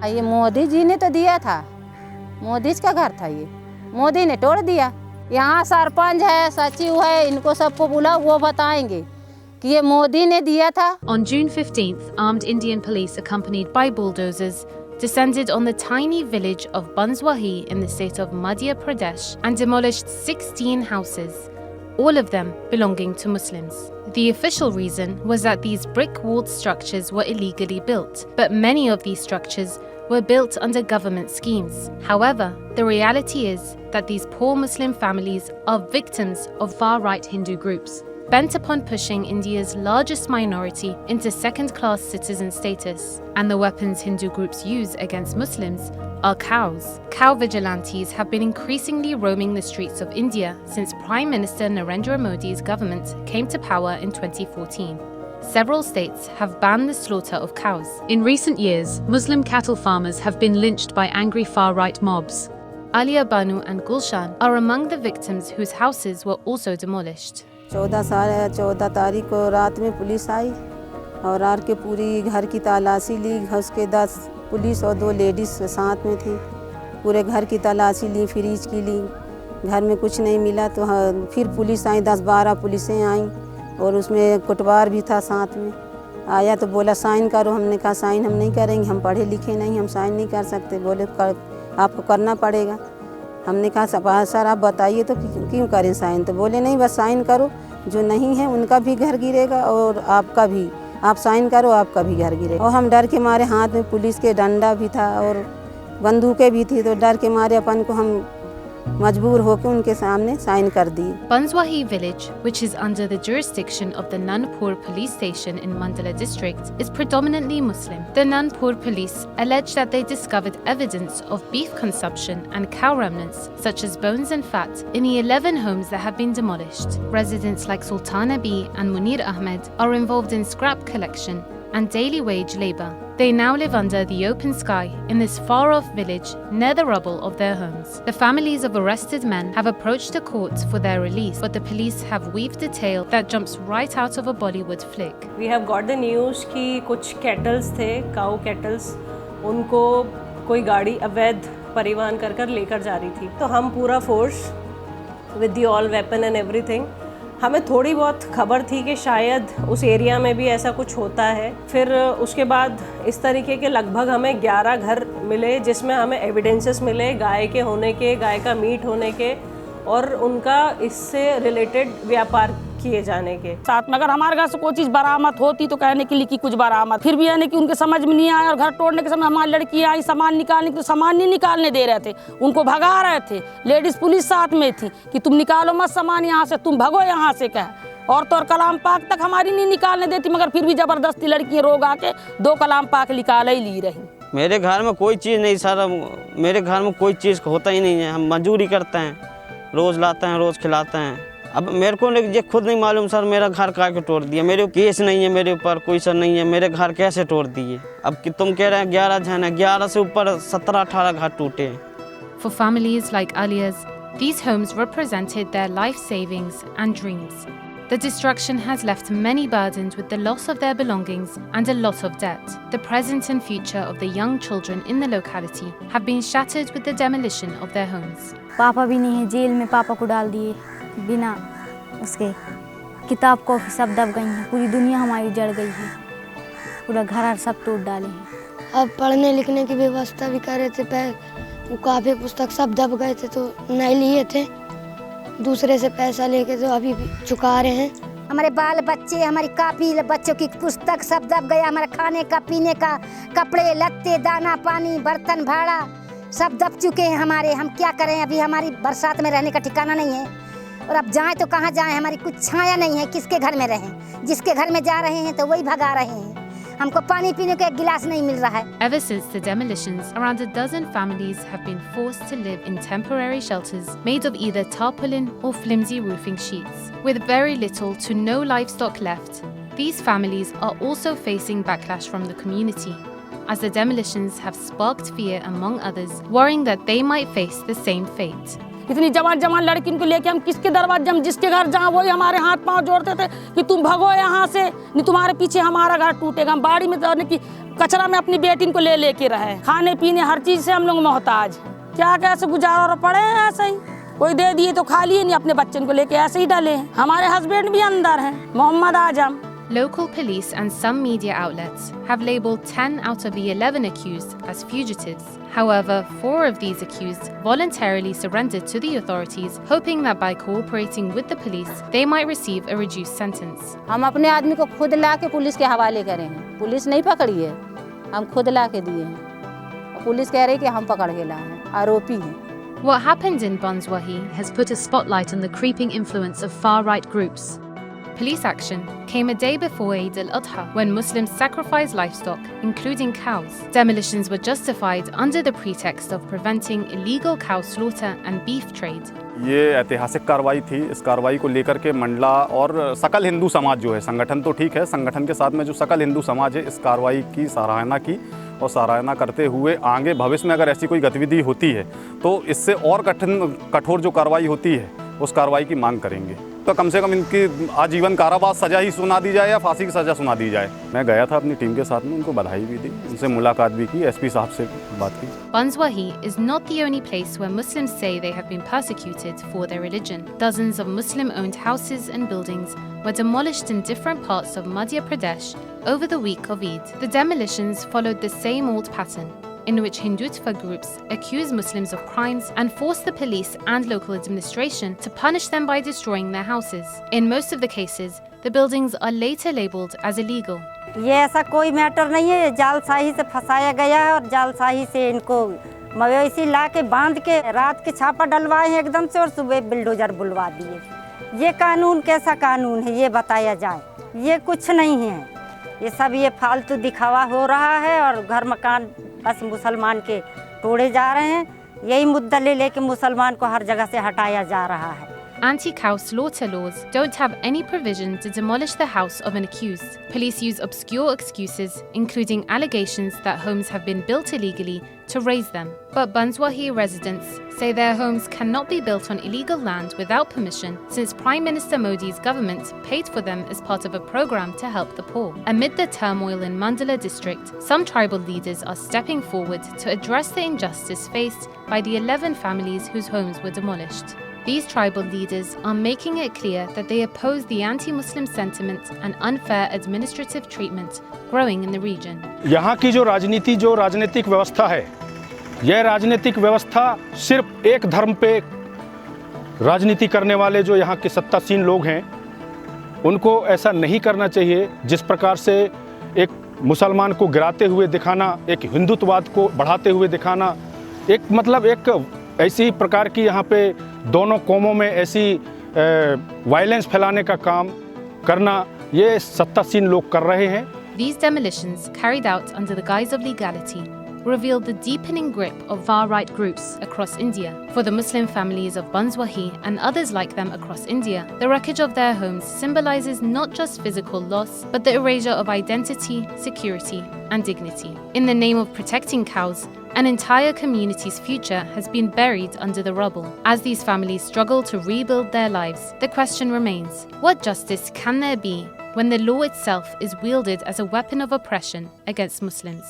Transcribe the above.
ये मोदी जी ने तो दिया था, मोदी का घर था ये, मोदी ने तोड़ दिया। यहाँ सरपंच है, सचिव है, इनको सबको बुलाओ, वो बताएंगे कि ये मोदी ने दिया था। On June 15th, armed Indian police accompanied by bulldozers descended on the tiny village of Banswahi in the state of Madhya Pradesh and demolished 16 houses, all of them belonging to Muslims. The official reason was that these brick-walled structures were illegally built, but many of these structures were built under government schemes. However, the reality is that these poor Muslim families are victims of far-right Hindu groups, bent upon pushing India's largest minority into second-class citizen status. And the weapons Hindu groups use against Muslims are cows. Cow vigilantes have been increasingly roaming the streets of India since Prime Minister Narendra Modi's government came to power in 2014. Several states have banned the slaughter of cows. In recent years, Muslim cattle farmers have been lynched by angry far-right mobs. Alia Banu and Gulshan are among the victims whose houses were also demolished. 14 तारीख को रात में police आई और are के पूरी घर की तलाशी ली। उसके 10 पुलिस और 2 लेडीज़ साथ में थी। पूरे घर की तलाशी ली, फ्रिज की ली, घर में कुछ नहीं मिला। तो फिर पुलिस आई, 10-12 पुलिसें आईं और उसमें कुटवार भी था साथ में। आया तो बोला साइन करो। हमने कहा साइन हम नहीं करेंगे, हम पढ़े लिखे नहीं, हम साइन नहीं कर सकते। बोले आपको करना पड़ेगा। हमने कहा सर आप बताइए तो क्यों करें साइन। तो बोले नहीं बस साइन करो, जो नहीं है उनका भी घर गिरेगा और आपका भी, आप साइन करो आपका भी घर गिरेगा। और हम डर के मारे, हाथ में पुलिस के डंडा भी था और बंदूकें भी थी, तो डर के मारे अपन को हम मजबूर होकर उनके सामने साइन कर दिए। Banswahi village, which is under the jurisdiction of the Nanpur police station in Mandala district, is predominantly Muslim. The Nanpur police allege that they discovered evidence of beef consumption and cow remnants, such as bones and fat, in the 11 homes that have been demolished. Residents like Sultana B and Munir Ahmed are involved in scrap collection and daily wage labour. They now live under the open sky in this far-off village near the rubble of their homes. The families of arrested men have approached the courts for their release, but the police have weaved a tale that jumps right out of a Bollywood flick. We have got the news कि कुछ kettles थे, काऊ kettles, उनको कोई गाड़ी अवैध परिवहन कर लेकर जा रही थी। तो हम पूरा force with the all weapon and everything, हमें थोड़ी बहुत खबर थी कि शायद उस एरिया में भी ऐसा कुछ होता है। फिर उसके बाद इस तरीके के लगभग हमें 11 घर मिले जिसमें हमें एविडेंसेस मिले गाय के होने के, गाय का मीट होने के और उनका इससे रिलेटेड व्यापार किए जाने के। साथ में अगर हमारे घर से कोई चीज़ बरामद होती तो कहने के लिए कि कुछ बरामद, फिर भी यानी कि उनके समझ में नहीं आया। और घर तोड़ने के समय हमारी लड़की आई सामान निकालने, तो सामान नहीं निकालने दे रहे थे, उनको भगा रहे थे। लेडीज़ पुलिस साथ में थी कि तुम निकालो मत सामान यहाँ से, तुम भगो यहाँ से। कह और तो और कलाम पाक तक हमारी नहीं निकालने देती, मगर फिर भी ज़बरदस्ती लड़की रोग आके 2 कलाम पाक निकाल ही ली रही। मेरे घर में कोई चीज़ नहीं सर, मेरे घर में कोई चीज़ होता ही नहीं है। हम मजदूरी करते हैं, रोज़ लाते हैं, रोज़ खिलाते हैं। अब मेरे को ये खुद नहीं मालूम सर मेरा घर काहे तोड़ दिया। मेरे केस नहीं है, मेरे ऊपर कोई सर नहीं है, मेरे घर कैसे तोड़ दिए। अब कि तुम कह रहे हैं 11 जन है, 11 से ऊपर 17-18 घर टूटे हैं। For families like Alia's, these homes represented their life savings and dreams. The destruction has left many burdened with the loss of their belongings and a lot of debt. The present and future of the young children in the locality have been shattered with the demolition of their homes. पापा भी नहीं है, jail में पापा को डाल दिए बिना उसके। किताब कॉपी सब दब गई हैं, पूरी दुनिया हमारी जड़ गई है, पूरा घर सब तोड़ डाले हैं। अब पढ़ने लिखने की व्यवस्था भी कर रहे थे, वो काफ़ी पुस्तक सब दब गए थे तो नहीं लिए थे, दूसरे से पैसा लेके तो अभी चुका रहे हैं। हमारे बाल बच्चे, हमारी कापी, बच्चों की पुस्तक सब दब गया। हमारा खाने का, पीने का, कपड़े लत्ते, दाना पानी, बर्तन भाड़ा सब दब चुके हैं हमारे। हम क्या करें, अभी हमारी बरसात में रहने का ठिकाना नहीं है और अब जाएं तो कहाँ जाएं, हमारी कुछ छाया नहीं है, किसके घर में रहें। जिसके घर में जा रहे हैं तो वही भगा रहे हैं, हमको पानी पीने का एक गिलास नहीं मिल रहा है। Ever since the demolitions, around a dozen families have been forced to live in temporary shelters made of either tarpaulin or flimsy roofing sheets. With very little to no livestock left, these families are also facing backlash from the community, as the demolitions have sparked fear among others, worrying that they might face the same fate. इतनी जवान लड़की को लेके हम किसके दरवाजे, हम जिसके घर जहाँ वही हमारे हाथ पांव जोड़ते थे कि तुम भगो यहाँ से, नहीं तुम्हारे पीछे हमारा घर टूटेगा। हम बाड़ी में जाने की कचरा में अपनी बेटी को ले लेके रहे, खाने पीने हर चीज से हम लोग मोहताज। क्या कैसे गुजारा और पड़े हैं ऐसे ही, कोई दे दिए तो खा लिए, नहीं अपने बच्चन को लेके ऐसे ही डाले हैं। हमारे हस्बैंड भी अंदर हैं, Mohammad Azam. Local police and some media outlets have labelled 10 out of the 11 accused as fugitives. However, 4 of these accused voluntarily surrendered to the authorities, hoping that by cooperating with the police, they might receive a reduced sentence. हम अपने आदमी को खुद ला के police के हवाले करें हैं। पुलिस नहीं पकड़ी है, हम खुद ला के दिए हैं। पुलिस कह रही है कि हम पकड़ के लाए हैं, आरोपी हैं। What happened in Banzwahi has put a spotlight on the creeping influence of far-right groups. Police action came a day before Eid al-Adha, when Muslims sacrificed livestock, including cows. Demolitions were justified under the pretext of preventing illegal cow slaughter and beef trade. ये ऐतिहासिक कार्रवाई थी। इस कार्रवाई को लेकर के मंडला और सकल हिंदू समाज जो है, संगठन तो ठीक है, संगठन के साथ में जो सकल हिंदू समाज है, इस कार्रवाई की सराहना की और सराहना करते हुए आगे भविष्य में अगर ऐसी कोई गतिविधि होती है तो इससे और कठोर जो कार्रवाई होती है उस कार्रवाई की मांग करेंगे। तो कम से कम इनकी आजीवन कारावास सजा ही सुना दी जाए या फांसी की सजा सुना दी जाए। मैं गया था अपनी टीम के साथ में, उनको बधाई भी दी, उनसे मुलाकात भी की, एसपी साहब से बात की। Banzwahi is not the only place where Muslims say they have been persecuted for their religion. Dozens of Muslim-owned houses and buildings were demolished in different parts of Madhya Pradesh over the week of Eid. The demolitions followed the same old pattern, in which Hindutva groups accuse Muslims of crimes and force the police and local administration to punish them by destroying their houses. In most of the cases, the buildings are later labelled as illegal. ये ऐसा कोई matter नहीं है, जालसाही से फंसाया गया है और जालसाही से इनको मवेशी ला के बांध के रात के छापा डलवाए हैं एकदम से और सुबह बिल्डोजर बुलवा दिए। ये कानून कैसा कानून है ये बताया जाए। ये कुछ नहीं है, ये सब ये फालतू दिखावा हो रहा है और घर मकान बस मुसलमान के तोड़े जा रहे हैं। यही मुद्दा ले लेके मुसलमान को हर जगह से हटाया जा रहा है। Anti-cow slaughter laws don't have any provision to demolish the house of an accused. Police use obscure excuses, including allegations that homes have been built illegally, to raise them. But Banzwahi residents say their homes cannot be built on illegal land without permission, since Prime Minister Modi's government paid for them as part of a program to help the poor. Amid the turmoil in Mandala district, some tribal leaders are stepping forward to address the injustice faced by the 11 families whose homes were demolished. These tribal leaders are making it clear that they oppose the anti-Muslim sentiment and unfair administrative treatment growing in the region. यहाँ की जो राजनीतिक व्यवस्था है, यह राजनीतिक व्यवस्था सिर्फ एक धर्म पे राजनीति करने वाले जो यहाँ के सत्तासीन लोग हैं, उनको ऐसा नहीं करना चाहिए। जिस प्रकार से एक मुसलमान को गिराते हुए दिखाना, एक हिंदुत्ववाद को बढ़ाते हुए दिखाना, एक ऐसी प्रकार की यहाँ पे दोनों कौमों में ऐसी वायलेंस फैलाने का काम करना, ये सत्तासीन लोग कर रहे हैं। These demolitions, carried out under the guise of legality, revealed the deepening grip of far-right groups across India. For the Muslim families of Banzwahi and others like them across India, the wreckage of their homes symbolizes not just physical loss, but the erasure of identity, security, and dignity. In the name of protecting cows, an entire community's future has been buried under the rubble. As these families struggle to rebuild their lives, the question remains: what justice can there be when the law itself is wielded as a weapon of oppression against Muslims?